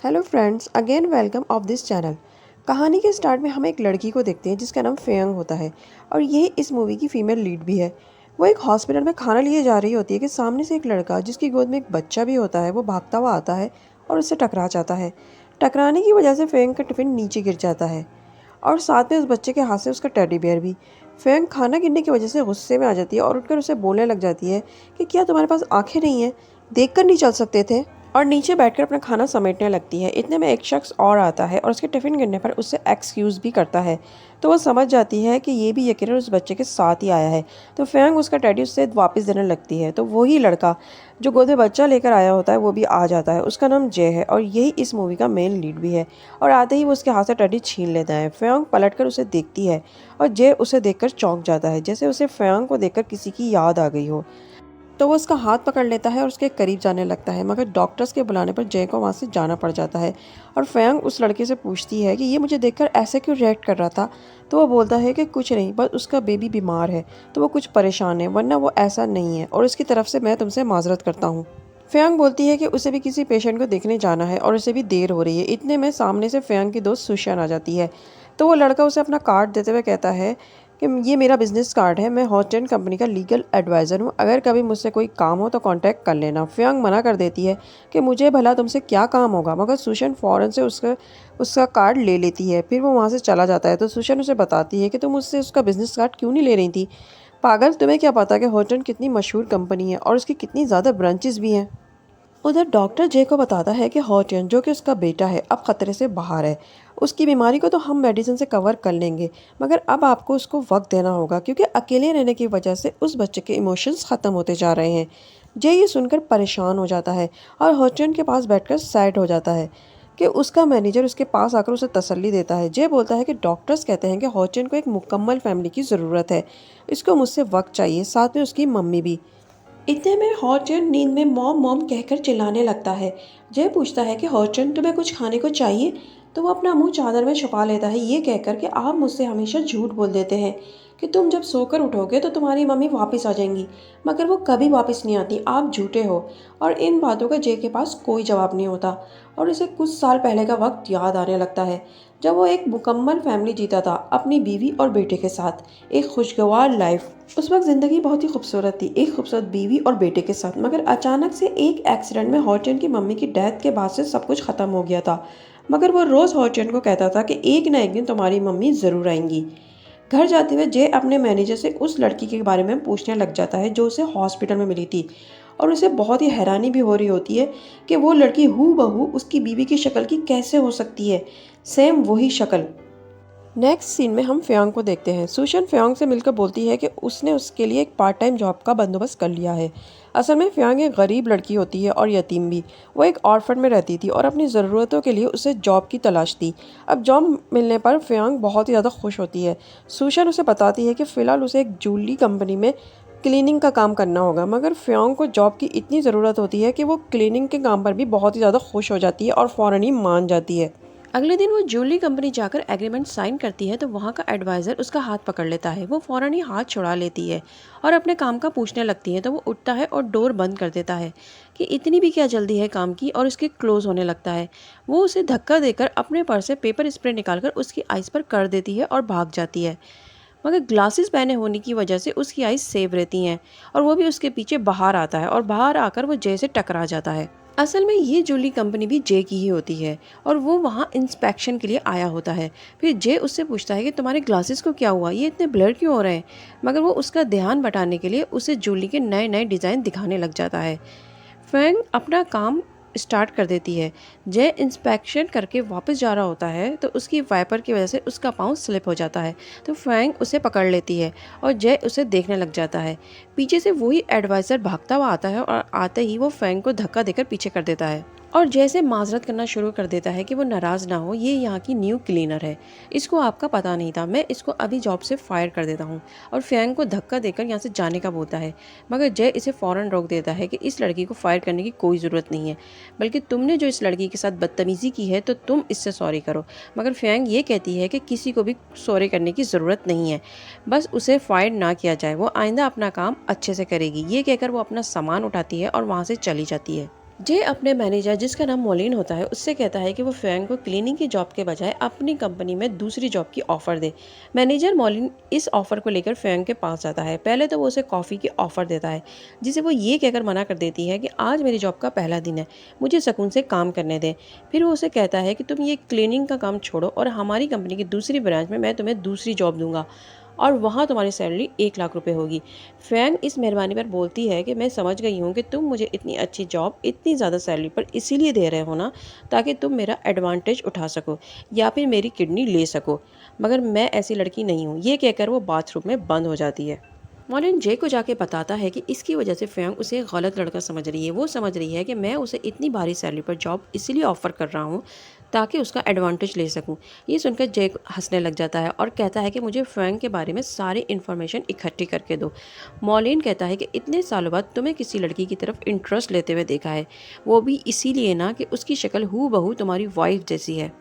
Hello friends, again welcome of this channel. कहानी के start में हम एक लड़की को देखते हैं जिसका नाम फेयंग होता है और ये इस मूवी की फ़ीमेल लीड भी है। वो एक हॉस्पिटल में खाना लिए जा रही होती है कि सामने से एक लड़का जिसकी गोद में एक बच्चा भी होता है वो भागता हुआ आता है और उससे टकरा जाता है। टकराने की वजह से फेयंग का टिफ़िन नीचे गिर जाता है और साथ में उस बच्चे के हाथ से उसका टेडी बेयर भी। फेयंग खाना गिरने की वजह से गुस्से में आ जाती है और उठकर उसे बोलने लग जाती है कि क्या तुम्हारे पास आंखें नहीं हैं, देख कर नहीं चल सकते थे, और नीचे बैठकर अपना खाना समेटने लगती है। इतने में एक शख्स और आता है और उसके टिफ़िन गिरने पर उससे एक्सक्यूज़ भी करता है। तो वो समझ जाती है कि ये भी यकीनन उस बच्चे के साथ ही आया है। तो फेंग उसका टेडी उससे वापस देने लगती है। तो वही लड़का जो गोद में बच्चा लेकर आया होता है वो भी आ जाता है। उसका नाम जय है और यही इस मूवी का मेन लीड भी है। और आते ही वो उसके हाथ से टेडी छीन लेता है। फेंग पलटकर उसे देखती है और जय उसे देखकर चौंक जाता है, जैसे उसे फेंग को देखकर किसी की याद आ गई हो। तो वो उसका हाथ पकड़ लेता है और उसके करीब जाने लगता है, मगर डॉक्टर्स के बुलाने पर जय को वहाँ से जाना पड़ जाता है। और फैंग उस लड़के से पूछती है कि ये मुझे देखकर ऐसे क्यों रिएक्ट कर रहा था। तो वो बोलता है कि कुछ नहीं, बस उसका बेबी बीमार है तो वो कुछ परेशान है, वरना वो ऐसा नहीं है और इसकी तरफ से मैं तुमसे माजरत करता हूँ। फैंग बोलती है कि उसे भी किसी पेशेंट को देखने जाना है और उसे भी देर हो रही है। इतने में सामने से फैंग की दोस्त सुशान आ जाती है। तो वो लड़का उसे अपना कार्ड देते हुए कहता है कि ये मेरा बिजनेस कार्ड है, मैं हॉटन कंपनी का लीगल एडवाइज़र हूँ, अगर कभी मुझसे कोई काम हो तो कांटेक्ट कर लेना। फयांग मना कर देती है कि मुझे भला तुमसे क्या काम होगा, मगर सुशन फ़ौरन से उसका कार्ड ले लेती है। फिर वो वहाँ से चला जाता है। तो सुशन उसे बताती है कि तुम उससे उसका बिजनेस कार्ड क्यों नहीं ले रही थी। पागल, तुम्हें क्या पता कि हॉटन कितनी मशहूर कंपनी है और उसकी कितनी ज़्यादा ब्रांचेस भी हैं। उधर डॉक्टर जे को बताता है कि हॉटियन, जो कि उसका बेटा है, अब खतरे से बाहर है। उसकी बीमारी को तो हम मेडिसिन से कवर कर लेंगे, मगर अब आपको उसको वक्त देना होगा क्योंकि अकेले रहने की वजह से उस बच्चे के इमोशंस ख़त्म होते जा रहे हैं। जे ये सुनकर परेशान हो जाता है और हॉटियन के पास बैठकर सैड हो जाता है कि उसका मैनेजर उसके पास आकर उसे तसल्ली देता है। जे बोलता है कि डॉक्टर्स कहते हैं कि हॉटियन को एक मुकम्मल फैमिली की ज़रूरत है, इसको मुझसे वक्त चाहिए, साथ में उसकी मम्मी भी। इतने में हॉटन नींद में मॉम मॉम कहकर चिल्लाने लगता है। जय पूछता है कि हॉटन, तुम्हें कुछ खाने को चाहिए। तो वो अपना मुंह चादर में छुपा लेता है, ये कहकर कि आप मुझसे हमेशा झूठ बोल देते हैं कि तुम जब सोकर उठोगे तो तुम्हारी मम्मी वापस आ जाएंगी, मगर वो कभी वापस नहीं आती, आप झूठे हो। और इन बातों का जय के पास कोई जवाब नहीं होता और उसे कुछ साल पहले का वक्त याद आने लगता है जब वो एक मुकम्मल फैमिली जीता था अपनी बीवी और बेटे के साथ, एक खुशगवार लाइफ। उस वक्त ज़िंदगी बहुत ही खूबसूरत थी, एक खूबसूरत बीवी और बेटे के साथ। मगर अचानक से एक एक्सीडेंट में हॉटन की मम्मी की डेथ के बाद से सब कुछ ख़त्म हो गया था। मगर वो रोज़ हॉटन को कहता था कि एक ना एक दिन तुम्हारी मम्मी ज़रूर आएंगी। घर जाते हुए जय अपने मैनेजर से उस लड़की के बारे में पूछने लग जाता है जो उसे हॉस्पिटल में मिली थी। और उसे बहुत ही हैरानी भी हो रही होती है कि वो लड़की हू बहू उसकी बीवी की शक्ल की कैसे हो सकती है, सेम वही शक्ल। नेक्स्ट सीन में हम फ्यांग को देखते हैं। सुशन फ्यांग से मिलकर बोलती है कि उसने उसके लिए एक पार्ट टाइम जॉब का बंदोबस्त कर लिया है। असल में फ्यांग एक गरीब लड़की होती है और यतीम भी। वो एक ऑर्फन में रहती थी और अपनी ज़रूरतों के लिए उसे जॉब की तलाश थी। अब जॉब मिलने पर फ्यांग बहुत ही ज़्यादा खुश होती है। सुशन उसे बताती है कि फ़िलहाल उसे एक जूलरी कंपनी में क्लीनिंग का काम करना होगा, मगर फ्यांग को जॉब की इतनी ज़रूरत होती है कि वो क्लीनिंग के काम पर भी बहुत ही ज़्यादा खुश हो जाती है और फ़ौरन ही मान जाती है। अगले दिन वो ज्वेलरी कंपनी जाकर एग्रीमेंट साइन करती है तो वहाँ का एडवाइज़र उसका हाथ पकड़ लेता है। वो फ़ौरन ही हाथ छुड़ा लेती है और अपने काम का पूछने लगती है। तो वो उठता है और डोर बंद कर देता है कि इतनी भी क्या जल्दी है काम की, और उसके क्लोज़ होने लगता है। वो उसे धक्का देकर अपने पर्स से पेपर स्प्रे निकालकर उसकी आइज़ पर कर देती है और भाग जाती है। मगर ग्लासेस पहने होने की वजह से उसकी आइज़ सेव रहती हैं और वो भी उसके पीछे बाहर आता है और बाहर आकर वो जय से टकरा जाता है। असल में ये ज्वेलरी कंपनी भी जे की ही होती है और वो वहाँ इंस्पेक्शन के लिए आया होता है। फिर जे उससे पूछता है कि तुम्हारे ग्लासेस को क्या हुआ, ये इतने ब्लर क्यों हो रहे हैं। मगर वो उसका ध्यान बटाने के लिए उसे ज्वेलरी के नए नए डिज़ाइन दिखाने लग जाता है। फैंग अपना काम स्टार्ट कर देती है। जय इंस्पेक्शन करके वापस जा रहा होता है तो उसकी वाइपर की वजह से उसका पाँव स्लिप हो जाता है। तो फैंग उसे पकड़ लेती है और जय उसे देखने लग जाता है। पीछे से वही एडवाइज़र भागता हुआ आता है और आते ही वो फैंग को धक्का देकर पीछे कर देता है और जैसे माजरत करना शुरू कर देता है कि वो नाराज़ ना हो, ये यहाँ की न्यू क्लीनर है, इसको आपका पता नहीं था, मैं इसको अभी जॉब से फायर कर देता हूँ। और फैंग को धक्का देकर यहाँ से जाने का बोलता है, मगर जय इसे फ़ौरन रोक देता है कि इस लड़की को फायर करने की कोई ज़रूरत नहीं है, बल्कि तुमने जो इस लड़की के साथ बदतमीज़ी की है तो तुम इससे सॉरी करो। मगर फैंग ये कहती है कि किसी को भी सॉरी करने की ज़रूरत नहीं है, बस उसे फायर ना किया जाए, वो आइंदा अपना काम अच्छे से करेगी। ये कहकर वो अपना सामान उठाती है और वहाँ से चली जाती है। जे अपने मैनेजर जिसका नाम मोलिन होता है उससे कहता है कि वो फैंग को क्लीनिंग की जॉब के बजाय अपनी कंपनी में दूसरी जॉब की ऑफ़र दे। मैनेजर मोलिन इस ऑफ़र को लेकर फैंग के पास जाता है। पहले तो वो उसे कॉफ़ी की ऑफ़र देता है, जिसे वो ये कहकर मना कर देती है कि आज मेरी जॉब का पहला दिन है, मुझे सुकून से काम करने दें। फिर वो उसे कहता है कि तुम ये क्लीनिंग का काम छोड़ो और हमारी कंपनी की दूसरी ब्रांच में मैं तुम्हें दूसरी जॉब दूंगा और वहाँ तुम्हारी सैलरी 1 लाख रुपए होगी। फैंग इस मेहरबानी पर बोलती है कि मैं समझ गई हूँ कि तुम मुझे इतनी अच्छी जॉब इतनी ज़्यादा सैलरी पर इसीलिए दे रहे हो ना, ताकि तुम मेरा एडवांटेज उठा सको या फिर मेरी किडनी ले सको, मगर मैं ऐसी लड़की नहीं हूँ। ये कहकर वो बाथरूम में बंद हो जाती है। मॉर्निंग जे को जाके बताता है कि इसकी वजह से फैंग उसे गलत लड़का समझ रही है। वो समझ रही है कि मैं उसे इतनी भारी सैलरी पर जॉब इसीलिए ऑफर कर रहा हूँ ताकि उसका एडवांटेज ले सकूं। ये सुनकर जे हंसने लग जाता है और कहता है कि मुझे फैंग के बारे में सारी इन्फॉर्मेशन इकट्ठी करके दो। मॉलिन कहता है कि इतने सालों बाद तुम्हें किसी लड़की की तरफ इंटरेस्ट लेते हुए देखा है, वो भी इसीलिए ना कि उसकी शक्ल हूबहू तुम्हारी वाइफ जैसी है।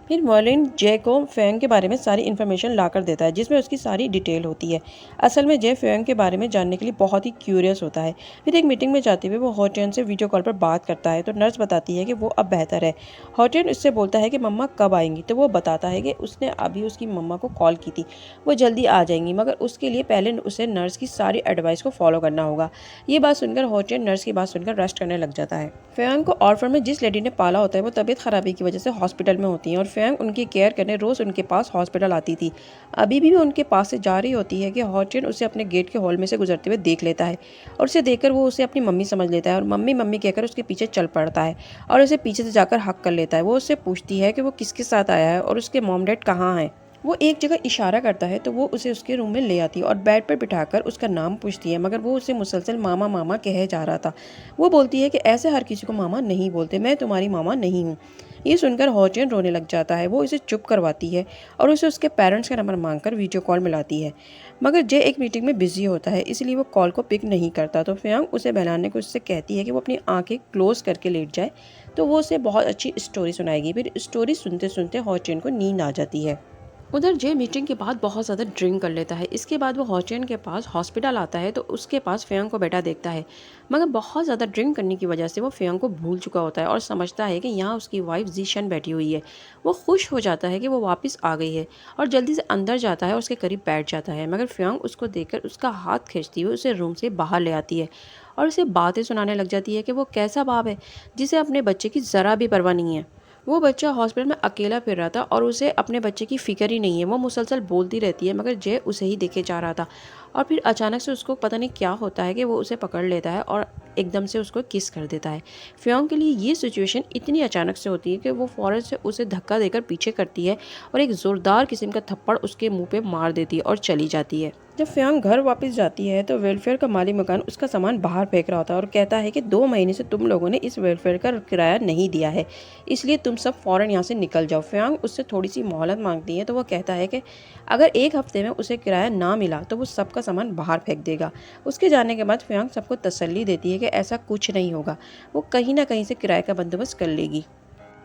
फिर मर्लिन जे को फैंग के बारे में सारी इन्फॉर्मेशन ला कर देता है, जिसमें उसकी सारी डिटेल होती है। असल में जे फैंग के बारे में जानने के लिए बहुत ही क्यूरियस होता है। फिर एक मीटिंग में जाते हुए वो हॉटेन से वीडियो कॉल पर बात करता है, तो नर्स बताती है कि वो अब बेहतर है। हॉटेन उससे बोलता है कि मम्मा कब आएंगी, तो वो बताता है कि उसने अभी उसकी मम्मा को कॉल की थी, वो जल्दी आ जाएंगी, मगर उसके लिए पहले उसे नर्स की सारी एडवाइस को फॉलो करना होगा। ये बात सुनकर हॉटेन नर्स की बात सुनकर रेस्ट करने लग जाता है। फैंग को ऑर्फन में जिस लेडी ने पाला होता है वो तबीयत खराबी की वजह से हॉस्पिटल में होती है और फैंग उनकी केयर करने रोज़ उनके पास हॉस्पिटल आती थी। अभी भी वो उनके पास से जा रही होती है कि हॉटेन उसे अपने गेट के हॉल में से गुजरते हुए देख लेता है और उसे देखकर वो उसे अपनी मम्मी समझ लेता है और मम्मी मम्मी कहकर उसके पीछे चल पड़ता है और उसे पीछे से जाकर हक कर लेता है। वो उससे पूछती है कि वो किसके साथ आया है और उसके मॉम डैड कहाँ हैं। वो एक जगह इशारा करता है तो वो उसे उसके रूम में ले आती है और बेड पर बिठाकर उसका नाम पूछती है, मगर वो उसे मुसलसल मामा मामा कहे जा रहा था। वो बोलती है कि ऐसे हर किसी को मामा नहीं बोलते, मैं तुम्हारी मामा नहीं हूँ। ये सुनकर हॉटेन रोने लग जाता है। वो इसे चुप करवाती है और उसे उसके पेरेंट्स का नंबर मांगकर वीडियो कॉल मिलाती है, मगर जे एक मीटिंग में बिजी होता है इसलिए वो कॉल को पिक नहीं करता। तो फयांग उसे बहलाने को उससे कहती है कि वो अपनी आंखें क्लोज करके लेट जाए, तो वो उसे बहुत अच्छी स्टोरी सुनाएगी। फिर स्टोरी सुनते सुनते हॉटेन को नींद आ जाती है। उधर जे मीटिंग के बाद बहुत ज़्यादा ड्रिंक कर लेता है। इसके बाद वो हॉटेन के पास हॉस्पिटल आता है तो उसके पास फयांग को बैठा देखता है, मगर बहुत ज़्यादा ड्रिंक करने की वजह से वो फयांग को भूल चुका होता है और समझता है कि यहाँ उसकी वाइफ जीशन बैठी हुई है। वो खुश हो जाता है कि वो वापस आ गई है और जल्दी से अंदर जाता है और उसके करीब बैठ जाता है, मगर फयांग उसको देखकर उसका हाथ खींचती हुई उसे रूम से बाहर ले आती है और उसे बातें सुनाने लग जाती है कि वो कैसा बाप है जिसे अपने बच्चे की ज़रा भी परवाह नहीं है। वो बच्चा हॉस्पिटल में अकेला फिर रहा था और उसे अपने बच्चे की फिक्र ही नहीं है। वो मुसलसल बोलती रहती है, मगर जय उसे ही देखे जा रहा था और फिर अचानक से उसको पता नहीं क्या होता है कि वो उसे पकड़ लेता है और एकदम से उसको किस कर देता है। फ्योंग के लिए ये सिचुएशन इतनी अचानक से होती है कि वो फ़ौरन से उसे धक्का देकर पीछे करती है और एक ज़ोरदार किस्म का थप्पड़ उसके मुंह पे मार देती है और चली जाती है। जब फ्यांग घर वापस जाती है तो वेलफेयर का माली मकान उसका सामान बाहर फेंक रहा होता है और कहता है कि 2 महीने से तुम लोगों ने इस वेलफेयर का किराया नहीं दिया है, इसलिए तुम सब फ़ौरन यहाँ से निकल जाओ। फ्यांग उससे थोड़ी सी मोहलत मांगती है तो वो कहता है कि अगर 1 हफ्ते में उसे किराया ना मिला तो वो सबका सामान बाहर फेंक देगा। उसके जाने के बाद फ्यांग सबको तसल्ली देती है कि ऐसा कुछ नहीं होगा, वो कहीं ना कहीं से किराए का बंदोबस्त कर लेगी।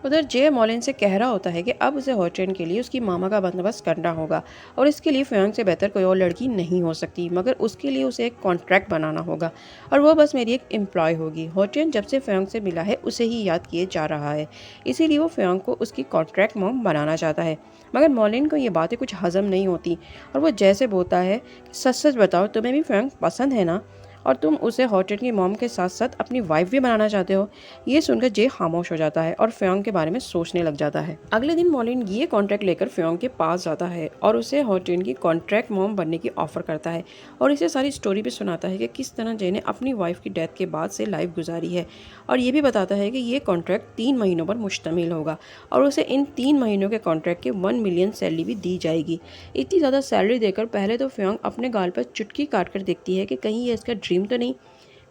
उधर जे मॉलिन से कह रहा होता है कि अब उसे हॉटेन के लिए उसकी मामा का बंदोबस्त करना होगा और इसके लिए फ्यांग से बेहतर कोई और लड़की नहीं हो सकती, मगर उसके लिए उसे एक कॉन्ट्रैक्ट बनाना होगा और वो बस मेरी एक एम्प्लॉय होगी। हॉटेन जब से फ्यांग से मिला है उसे ही याद किए जा रहा है, इसीलिए वो फ्यांग को उसकी कॉन्ट्रैक्ट मॉम बनाना चाहता है। मगर मॉलिन को ये बातें कुछ हजम नहीं होती और वो जैसे बोलता है कि सच सच बताओ, तुम्हें भी फ्यांग पसंद है ना, और तुम उसे हॉटेन की मॉम के साथ साथ अपनी वाइफ भी बनाना चाहते हो। ये सुनकर जे खामोश हो जाता है और फ्योंग के बारे में सोचने लग जाता है। अगले दिन मॉलिन ये कॉन्ट्रैक्ट लेकर फ्योंग के पास जाता है और उसे हॉटेन की कॉन्ट्रैक्ट मॉम बनने की ऑफर करता है और इसे सारी स्टोरी भी सुनाता है कि किस तरह जे ने अपनी वाइफ की डेथ के बाद से लाइफ गुजारी है, और ये भी बताता है कि ये कॉन्ट्रैक्ट 3 महीनों पर मुश्तमिल होगा और उसे इन 3 महीनों के कॉन्ट्रैक्ट की 1 मिलियन सैलरी भी दी जाएगी। इतनी ज़्यादा सैलरी देकर पहले तो फ्योंग अपने गाल पर चुटकी काट कर देखती है कि कहीं ये इसका ड्रीम तो नहीं।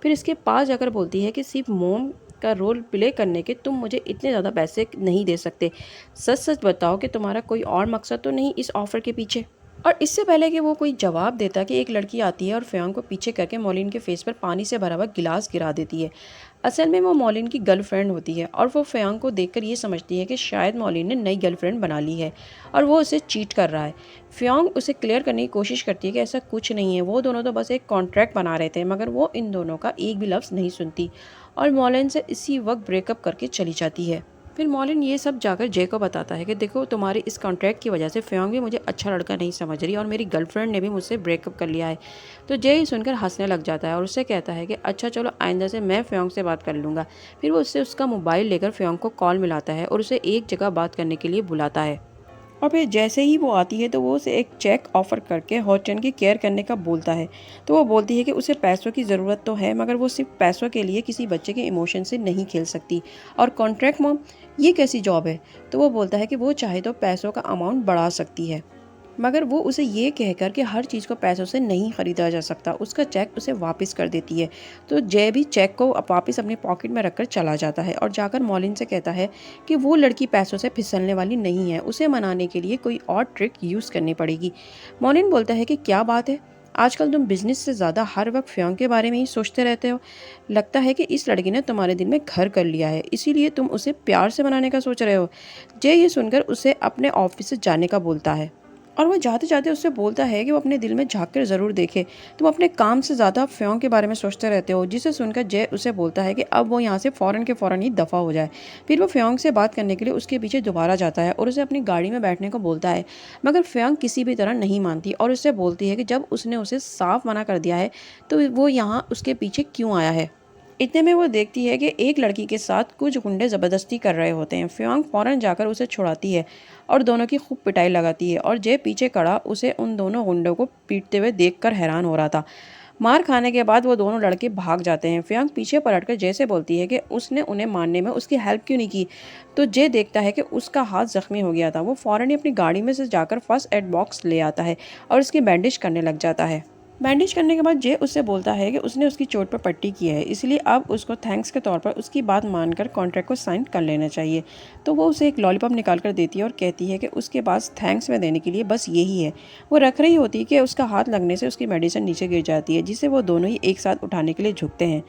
फिर इसके पास जाकर बोलती है कि सिर्फ मोम का रोल प्ले करने के तुम मुझे इतने ज़्यादा पैसे नहीं दे सकते। सच सच बताओ कि तुम्हारा कोई और मकसद तो नहीं इस ऑफ़र के पीछे। और इससे पहले कि वो कोई जवाब देता कि एक लड़की आती है और फ्यांग को पीछे करके मॉलिन के फेस पर पानी से भरा हुआ गिलास गिरा देती है। असल में वो मॉलिन की गर्लफ्रेंड होती है और वो फ्यांग को देखकर ये समझती है कि शायद मॉलिन ने नई गर्लफ्रेंड बना ली है और वो उसे चीट कर रहा है। फ्यांग उसे क्लियर करने की कोशिश करती है कि ऐसा कुछ नहीं है, वो दोनों तो बस एक कॉन्ट्रैक्ट बना रहे थे, मगर वो इन दोनों का एक भी लफ्ज़ नहीं सुनती और मॉलिन से इसी वक्त ब्रेकअप करके चली जाती है। फिर मॉलिन ये सब जाकर जय को बताता है कि देखो तुम्हारे इस कॉन्ट्रैक्ट की वजह से फ्योंग भी मुझे अच्छा लड़का नहीं समझ रही और मेरी गर्लफ्रेंड ने भी मुझसे ब्रेकअप कर लिया है। तो जय ये सुनकर हंसने लग जाता है और उससे कहता है कि अच्छा चलो आइंदा से मैं फ्योंग से बात कर लूँगा। फिर वो उससे उसका मोबाइल लेकर फ्योंग को कॉल मिलाता है और उसे एक जगह बात करने के लिए बुलाता है। और फिर जैसे ही वो आती है तो वो उसे एक चेक ऑफ़र करके होचन की केयर करने का बोलता है। तो वो बोलती है कि उसे पैसों की ज़रूरत तो है मगर वो सिर्फ पैसों के लिए किसी बच्चे के इमोशन से नहीं खेल सकती। और कॉन्ट्रैक्ट मॉम ये कैसी जॉब है? तो वो बोलता है कि वो चाहे तो पैसों का अमाउंट बढ़ा सकती है मगर वो उसे ये कहकर कि हर चीज़ को पैसों से नहीं ख़रीदा जा सकता, उसका चेक उसे वापस कर देती है। तो जय भी चेक को वापस अपने पॉकेट में रखकर चला जाता है और जाकर मॉलिन से कहता है कि वो लड़की पैसों से फिसलने वाली नहीं है, उसे मनाने के लिए कोई और ट्रिक यूज़ करनी पड़ेगी। मॉलिन बोलता है कि क्या बात है, आजकल तुम बिजनेस से ज़्यादा हर वक्त फ्योंग के बारे में ही सोचते रहते हो। लगता है कि इस लड़की ने तुम्हारे दिल में घर कर लिया है, इसीलिए तुम उसे प्यार से मनाने का सोच रहे हो। जय ये सुनकर उसे अपने ऑफिस से जाने का बोलता है और वो जाते जाते उससे बोलता है कि वो अपने दिल में झांक कर ज़रूर देखे, तुम अपने काम से ज़्यादा फ्योंग के बारे में सोचते रहते हो। जिसे सुनकर जय उसे बोलता है कि अब वो यहाँ से फ़ौरन के फ़ौरन ही दफ़ा हो जाए। फिर वो फ्योंग से बात करने के लिए उसके पीछे दोबारा जाता है और उसे अपनी गाड़ी में बैठने को बोलता है मगर फ्योंग किसी भी तरह नहीं मानती और उससे बोलती है कि जब उसने उसे साफ मना कर दिया है तो वो यहाँ उसके पीछे क्यों आया है। इतने में वो देखती है कि एक लड़की के साथ कुछ गुंडे ज़बरदस्ती कर रहे होते हैं। फ्योंग फ़ौरन जाकर उसे छुड़ाती है और दोनों की खूब पिटाई लगाती है और जय पीछे खड़ा उसे उन दोनों गुंडों को पीटते हुए देखकर हैरान हो रहा था। मार खाने के बाद वो दोनों लड़के भाग जाते हैं। फ्योंग पीछे पलटकर जय से बोलती है कि उसने उन्हें मारने में उसकी हेल्प क्यों नहीं की। तो जय देखता है कि उसका हाथ जख्मी हो गया था। वो फ़ौरन ही अपनी गाड़ी में से जाकर फर्स्ट एड बॉक्स ले आता है और उसकी बैंडेज करने लग जाता है। बैंडेज करने के बाद जय उससे बोलता है कि उसने उसकी चोट पर पट्टी की है, इसलिए अब उसको थैंक्स के तौर पर उसकी बात मानकर कॉन्ट्रैक्ट को साइन कर लेना चाहिए। तो वो उसे एक लॉलीपॉप निकाल कर देती है और कहती है कि उसके पास थैंक्स में देने के लिए बस यही है। वो रख रही होती है कि उसका हाथ लगने से उसकी मेडिसिन नीचे गिर जाती है, जिसे वो दोनों ही एक साथ उठाने के लिए झुकते हैं।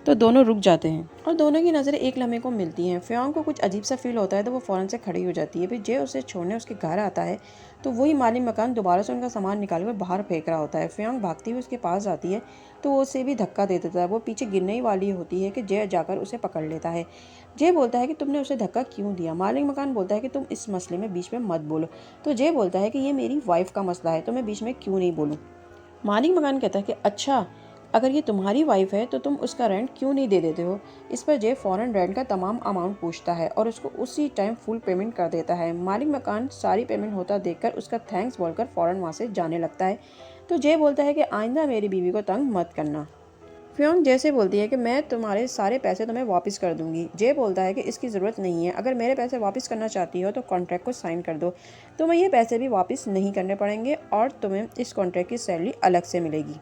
तो दोनों रुक जाते हैं और दोनों की नज़रें एक लम्हे को मिलती हैं। फ्योंग को कुछ अजीब सा फील होता है तो वो फ़ौरन से खड़ी हो जाती है। फिर जय उसे छोड़ने उसके घर आता है तो वही मालिक मकान दोबारा से उनका सामान निकालकर बाहर फेंक रहा होता है। फ्योंग भागती हुई उसके पास जाती है तो वो उसे भी धक्का दे देता है। वो पीछे गिरने ही वाली होती है कि जय जाकर उसे पकड़ लेता है। जय बोलता है कि तुमने उसे धक्का क्यों दिया। मालिक मकान बोलता है कि तुम इस मसले में बीच में मत बोलो। तो जय बोलता है कि ये मेरी वाइफ का मसला है तो मैं बीच में क्यों नहीं बोलूँ। मालिक मकान कहता है कि अच्छा, अगर ये तुम्हारी वाइफ है तो तुम उसका रेंट क्यों नहीं दे देते हो। इस पर जय फ़ौरन रेंट का तमाम अमाउंट पूछता है और उसको उसी टाइम फुल पेमेंट कर देता है। मालिक मकान सारी पेमेंट होता देखकर उसका थैंक्स बोलकर फ़ौरन वहाँ से जाने लगता है। तो जय बोलता है कि आइंदा मेरी बीवी को तंग मत करना। फ्योंग जय से बोलती है कि मैं तुम्हारे सारे पैसे तुम्हें वापस कर दूंगी। जय बोलता है कि इसकी ज़रूरत नहीं है, अगर मेरे पैसे वापस करना चाहती हो तो कॉन्ट्रैक्ट को साइन कर दो, तुम्हें ये पैसे भी वापस नहीं करने पड़ेंगे और तुम्हें इस कॉन्ट्रैक्ट की सैलरी अलग से मिलेगी।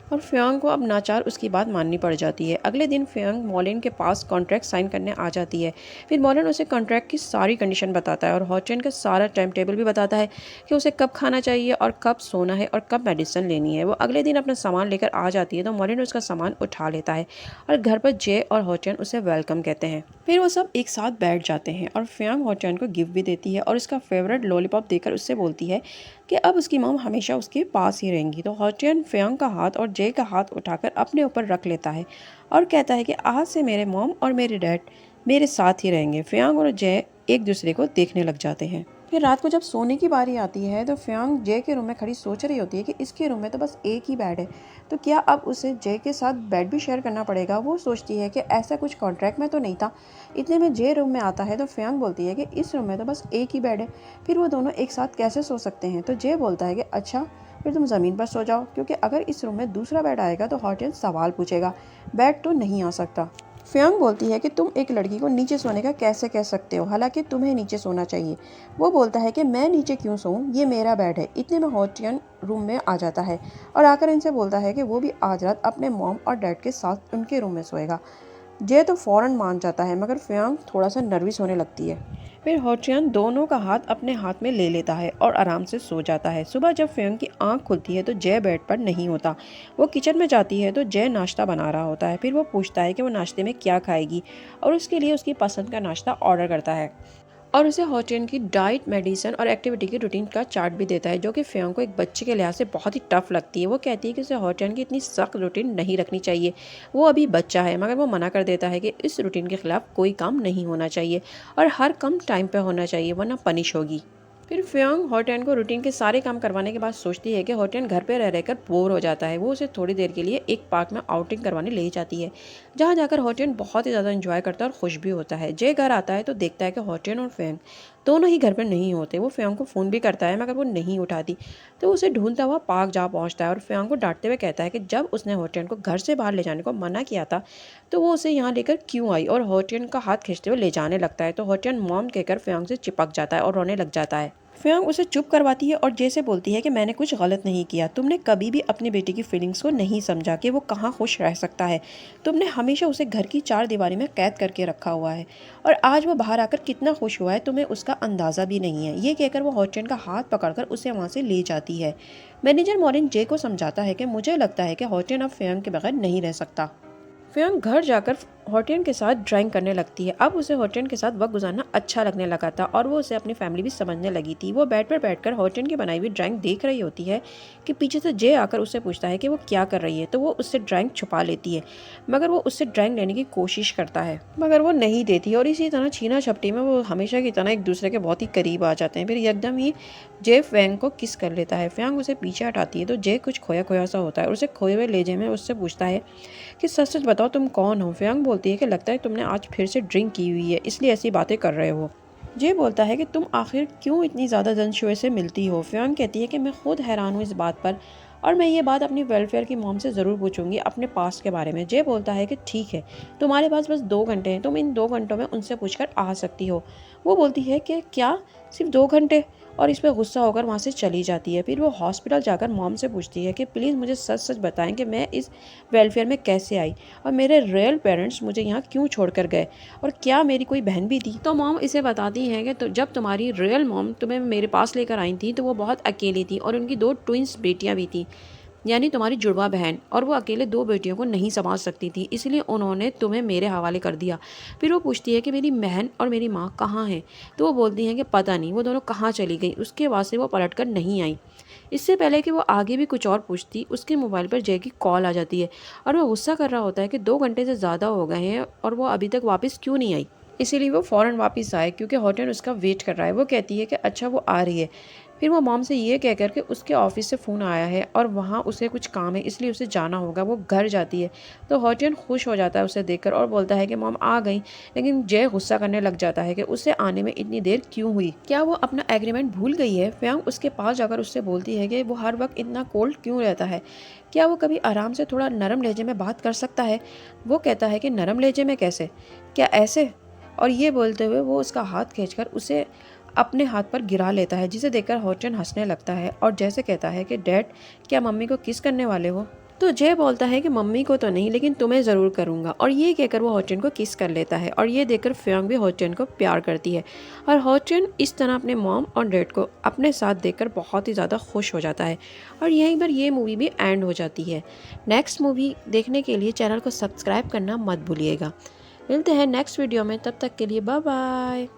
और फ्योंग को अब नाचार उसकी बात माननी पड़ जाती है। अगले दिन फ्योंग मॉलिन के पास कॉन्ट्रैक्ट साइन करने आ जाती है। फिर मॉलिन उसे कॉन्ट्रैक्ट की सारी कंडीशन बताता है और होचन का सारा टाइम टेबल भी बताता है कि उसे कब खाना चाहिए और कब सोना है और कब मेडिसिन लेनी है। वो अगले दिन अपना सामान लेकर आ जाती है तो मॉलिन उसका सामान उठा लेता है और घर पर जय और होचन उसे वेलकम कहते हैं। फिर वो सब एक साथ बैठ जाते हैं और फ्योंग होचन को गिफ्ट भी देती है और उसका फेवरेट लॉलीपॉप देकर उससे बोलती है कि अब उसकी मॉम हमेशा उसके पास ही रहेंगी। तो होचन फ्योंग का हाथ और जय का हाथ उठाकर अपने ऊपर रख लेता है और कहता है कि आज से मेरे मॉम और मेरे डैड मेरे साथ ही रहेंगे। फ्योंग और जय एक दूसरे को देखने लग जाते हैं। फिर रात को जब सोने की बारी आती है तो फ्योंग जय के रूम में खड़ी सोच रही होती है कि इसके रूम में तो बस एक ही बेड है, तो क्या अब उसे जय के साथ बेड भी शेयर करना पड़ेगा। वो सोचती है कि ऐसा कुछ कॉन्ट्रैक्ट में तो नहीं था। इतने में जय रूम में आता है तो फ्योंग बोलती है कि इस रूम में तो बस एक ही बेड है, फिर वो दोनों एक साथ कैसे सो सकते हैं। तो जय बोलता है कि अच्छा, फिर तुम ज़मीन पर सो जाओ, क्योंकि अगर इस रूम में दूसरा बेड आएगा तो होटल सवाल पूछेगा, बेड तो नहीं आ सकता। फ्योंग बोलती है कि तुम एक लड़की को नीचे सोने का कैसे कह सकते हो, हालांकि तुम्हें नीचे सोना चाहिए। वो बोलता है कि मैं नीचे क्यों सोऊं, ये मेरा बेड है। इतने में होचियन रूम में आ जाता है और आकर इनसे बोलता है कि वो भी आज रात अपने मॉम और डैड के साथ उनके रूम में सोएगा। जय तो फ़ौरन मान जाता है मगर फ्योंग थोड़ा सा नर्वस होने लगती है। फिर होचियन दोनों का हाथ अपने हाथ में ले लेता है और आराम से सो जाता है। सुबह जब फ्योंग की आंख खुलती है तो जय बेड पर नहीं होता। वो किचन में जाती है तो जय नाश्ता बना रहा होता है। फिर वो पूछता है कि वो नाश्ते में क्या खाएगी और उसके लिए उसकी पसंद का नाश्ता ऑर्डर करता है। और उसे होटेन की डाइट, मेडिसिन और एक्टिविटी की रूटीन का चार्ट भी देता है, जो कि फियोंग को एक बच्चे के लिहाज से बहुत ही टफ लगती है। वो कहती है कि उसे होटेन की इतनी सख्त रूटीन नहीं रखनी चाहिए, वो अभी बच्चा है, मगर वो मना कर देता है कि इस रूटीन के खिलाफ कोई काम नहीं होना चाहिए और हर काम टाइम पर होना चाहिए वरना पनिश होगी। फिर फियोंग होटेन को रूटीन के सारे काम करवाने के बाद सोचती है कि होटेन घर पे रह रहकर बोर हो जाता है। वो उसे थोड़ी देर के लिए एक पार्क में आउटिंग करवाने ले जाती है, जहाँ जाकर होटेन बहुत ही ज़्यादा एंजॉय करता है और खुश भी होता है। जे घर आता है तो देखता है कि होटेन और फियोंग दोनों ही घर पर नहीं होते। वो फियोंग को फ़ोन भी करता है मगर वो नहीं उठाती, तो उसे ढूंढता हुआ पार्क जा पहुँचता है और फियोंग को डांटते हुए कहता है कि जब उसने होटेन को घर से बाहर ले जाने को मना किया था तो वो उसे यहाँ लेकर क्यों आई, और होटेन का हाथ खींचते हुए ले जाने लगता है। तो होटेन मॉम कहकर फियोंग से चिपक जाता है और रोने लग जाता है। फियोंग उसे चुप करवाती है और जे से बोलती है कि मैंने कुछ गलत नहीं किया, तुमने कभी भी अपनी बेटी की फीलिंग्स को नहीं समझा कि वो कहाँ खुश रह सकता है। तुमने हमेशा उसे घर की चार दीवारी में कैद करके रखा हुआ है और आज वो बाहर आकर कितना खुश हुआ है तुम्हें उसका अंदाज़ा भी नहीं है। ये कहकर वो होटेन का हाथ पकड़कर उसे वहाँ से ले जाती है। मैनेजर मॉरिन जे को समझाता है कि मुझे लगता है कि होटेन अब फियोंग के बगैर नहीं रह सकता। फियोंग घर जाकर होटेन के साथ ड्राइंग करने लगती है। अब उसे होटेन के साथ वक्त गुजारना अच्छा लगने लगा था और वो उसे अपनी फैमिली भी समझने लगी थी। वो बेड पर बैठकर होटेन की बनाई हुई ड्राइंग देख रही होती है कि पीछे से जे आकर उससे पूछता है कि वो क्या कर रही है, तो वो उससे ड्राइंग छुपा लेती है, मगर वो उससे ड्राइंग लेने की कोशिश करता है मगर वो नहीं देती और इसी तरह छीना झपटी में वो हमेशा की तरह एक दूसरे के बहुत ही करीब आ जाते हैं। फिर एकदम ही जे फेंग को किस कर लेता है। फेंग उसे पीछे हटाती है तो जे कुछ खोया खोया सा होता है और उसे खोए हुए लेजे में उससे पूछता है कि सच सच बताओ तुम कौन हो। फेंग बोलती है कि लगता है तुमने आज फिर से ड्रिंक की हुई है इसलिए ऐसी बातें कर रहे हो। जे बोलता है कि तुम आखिर क्यों इतनी ज़्यादा जनशुए से मिलती हो। फेंग कहती है कि मैं खुद हैरान हूँ इस बात पर और मैं ये बात अपनी वेलफेयर की मॉम से ज़रूर पूछूंगी अपने पास्ट के बारे में। जे बोलता है कि ठीक है, तुम्हारे पास बस 2 घंटे हैं, तुम इन 2 घंटों में उनसे पूछकर आ सकती हो। वो बोलती है कि क्या सिर्फ 2 घंटे, और इस पर गुस्सा होकर वहाँ से चली जाती है। फिर वो हॉस्पिटल जाकर मॉम से पूछती है कि प्लीज़ मुझे सच सच बताएं कि मैं इस वेलफेयर में कैसे आई और मेरे रियल पेरेंट्स मुझे यहाँ क्यों छोड़कर गए और क्या मेरी कोई बहन भी थी। तो मॉम इसे बताती हैं कि तो जब तुम्हारी रियल मॉम तुम्हें मेरे पास लेकर आई थी तो वो बहुत अकेली थी और उनकी 2 ट्विंस बेटियाँ भी थी, यानी तुम्हारी जुड़वा बहन, और वो अकेले 2 बेटियों को नहीं संभाल सकती थी, इसलिए उन्होंने तुम्हें मेरे हवाले कर दिया। फिर वो पूछती है कि मेरी बहन और मेरी माँ कहाँ हैं, तो वो बोलती हैं कि पता नहीं वो दोनों कहाँ चली गई। उसके बाद से वो पलट कर नहीं आई। इससे पहले कि वो आगे भी कुछ और पूछती, उसके मोबाइल पर जय की कॉल आ जाती है और वो गुस्सा कर रहा होता है कि 2 घंटे से ज़्यादा हो गए हैं और वो अभी तक वापस क्यों नहीं आई। इसीलिए वो फ़ौरन वापस आए क्योंकि होटेल उसका वेट कर रहा है। वो कहती है कि अच्छा वो आ रही है। फिर वो मॉम से ये कह कर के उसके ऑफिस से फ़ोन आया है और वहाँ उसे कुछ काम है इसलिए उसे जाना होगा। वो घर जाती है तो होटेन खुश हो जाता है उसे देखकर और बोलता है कि मॉम आ गई, लेकिन जय गुस्सा करने लग जाता है कि उसे आने में इतनी देर क्यों हुई, क्या वो अपना एग्रीमेंट भूल गई है। फ्यांग उसके पास जाकर उससे बोलती है कि वो हर वक्त इतना कोल्ड क्यों रहता है, क्या वो कभी आराम से थोड़ा नरम लहजे में बात कर सकता है। वो कहता है कि नरम लहजे में कैसे, क्या ऐसे, और ये बोलते हुए वो उसका हाथ खींचकर उसे अपने हाथ पर गिरा लेता है, जिसे देखकर होटन हंसने लगता है और जैसे कहता है कि डैड क्या मम्मी को किस करने वाले हो। तो जय बोलता है कि मम्मी को तो नहीं लेकिन तुम्हें ज़रूर करूँगा, और ये कहकर वो होटन को किस कर लेता है और ये देखकर फ्योंग भी होटन को प्यार करती है और होटन इस तरह अपने मॉम और डैड को अपने साथ देखकर बहुत ही ज़्यादा खुश हो जाता है और यहीं पर ये मूवी भी एंड हो जाती है। नेक्स्ट मूवी देखने के लिए चैनल को सब्सक्राइब करना मत भूलिएगा। मिलते हैं नेक्स्ट वीडियो में, तब तक के लिए बाय बाय।